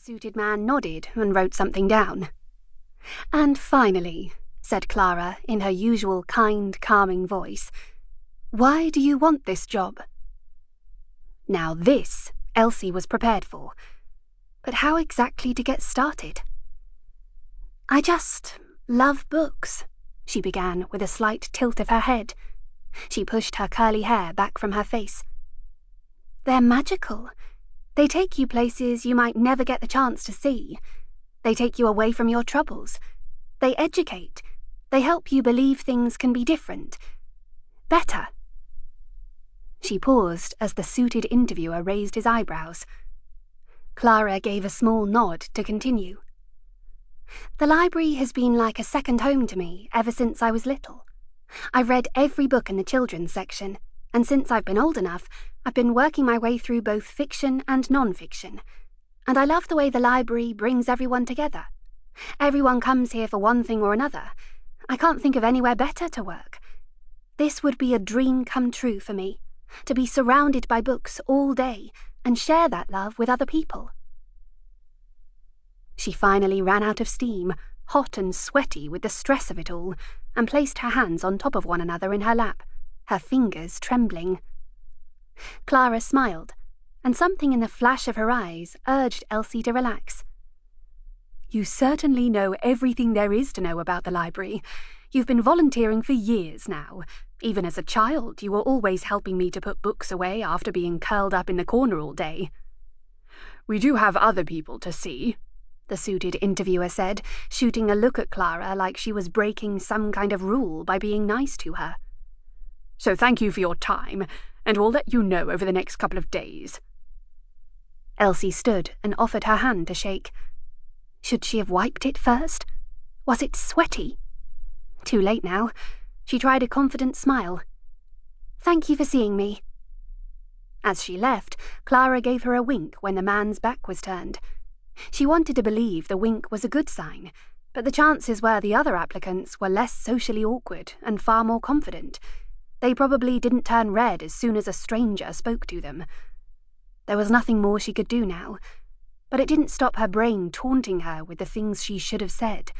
suited man nodded and wrote something down. "And finally," said Clara in her usual kind, calming voice, "why do you want this job?" Now this Elsie was prepared for, but how exactly to get started? "I just love books," she began with a slight tilt of her head. She pushed her curly hair back from her face. "They're magical. They take you places you might never get the chance to see. They take you away from your troubles. They educate. They help you believe things can be different. Better." She paused as the suited interviewer raised his eyebrows. Clara gave a small nod to continue. "The library has been like a second home to me ever since I was little. I've read every book in the children's section, and since I've been old enough, I've been working my way through both fiction and non-fiction. And I love the way the library brings everyone together. Everyone comes here for one thing or another. I can't think of anywhere better to work. This would be a dream come true for me, to be surrounded by books all day and share that love with other people." She finally ran out of steam, hot and sweaty with the stress of it all, and placed her hands on top of one another in her lap, her fingers trembling. Clara smiled, and something in the flash of her eyes urged Elsie to relax. "You certainly know everything there is to know about the library. You've been volunteering for years now. Even as a child, you were always helping me to put books away after being curled up in the corner all day." "We do have other people to see," the suited interviewer said, shooting a look at Clara like she was breaking some kind of rule by being nice to her. "So thank you for your time, and we'll let you know over the next couple of days." Elsie stood and offered her hand to shake. Should she have wiped it first? Was it sweaty? Too late now. She tried a confident smile. "Thank you for seeing me." As she left, Clara gave her a wink when the man's back was turned. She wanted to believe the wink was a good sign, but the chances were the other applicants were less socially awkward and far more confident. They probably didn't turn red as soon as a stranger spoke to them. There was nothing more she could do now, but it didn't stop her brain taunting her with the things she should have said.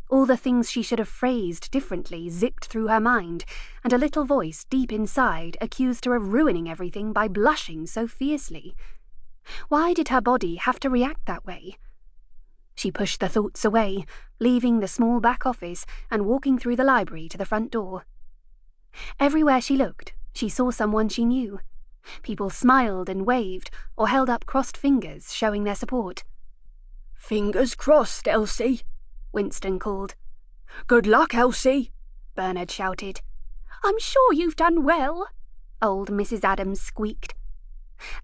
All the things she should have phrased differently zipped through her mind, and a little voice deep inside accused her of ruining everything by blushing so fiercely. Why did her body have to react that way? She pushed the thoughts away, leaving the small back office and walking through the library to the front door. Everywhere she looked, she saw someone she knew. People smiled and waved, or held up crossed fingers, showing their support. "Fingers crossed, Elsie," Winston called. "Good luck, Elsie," Bernard shouted. "I'm sure you've done well," old Mrs. Adams squeaked.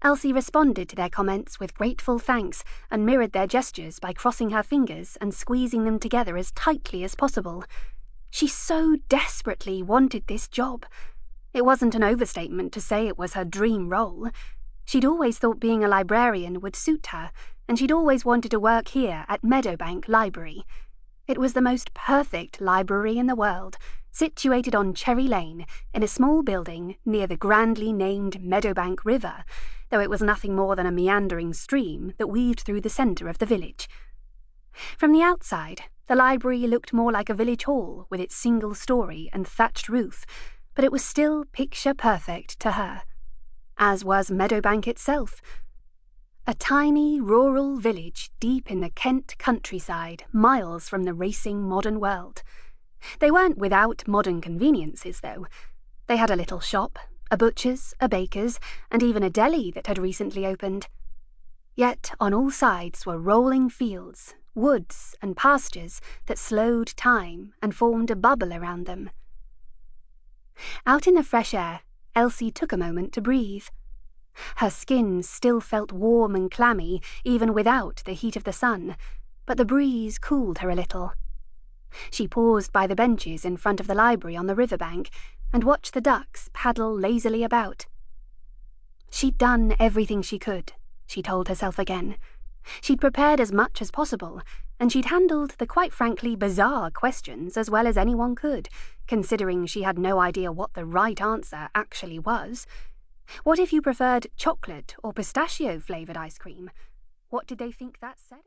Elsie responded to their comments with grateful thanks and mirrored their gestures by crossing her fingers and squeezing them together as tightly as possible. She so desperately wanted this job. It wasn't an overstatement to say it was her dream role. She'd always thought being a librarian would suit her, and she'd always wanted to work here at Meadowbank Library. It was the most perfect library in the world, situated on Cherry Lane in a small building near the grandly named Meadowbank River, though it was nothing more than a meandering stream that weaved through the centre of the village. From the outside, the library looked more like a village hall with its single story and thatched roof, but it was still picture-perfect to her, as was Meadowbank itself. A tiny rural village deep in the Kent countryside, miles from the racing modern world. They weren't without modern conveniences, though. They had a little shop, a butcher's, a baker's, and even a deli that had recently opened. Yet on all sides were rolling fields, woods and pastures that slowed time and formed a bubble around them. Out in the fresh air, Elsie took a moment to breathe. Her skin still felt warm and clammy even without the heat of the sun, but the breeze cooled her a little. She paused by the benches in front of the library on the riverbank and watched the ducks paddle lazily about. She'd done everything she could, she told herself again. She'd prepared as much as possible, and she'd handled the quite frankly bizarre questions as well as anyone could, considering she had no idea what the right answer actually was. What if you preferred chocolate or pistachio-flavoured ice cream? What did they think that said?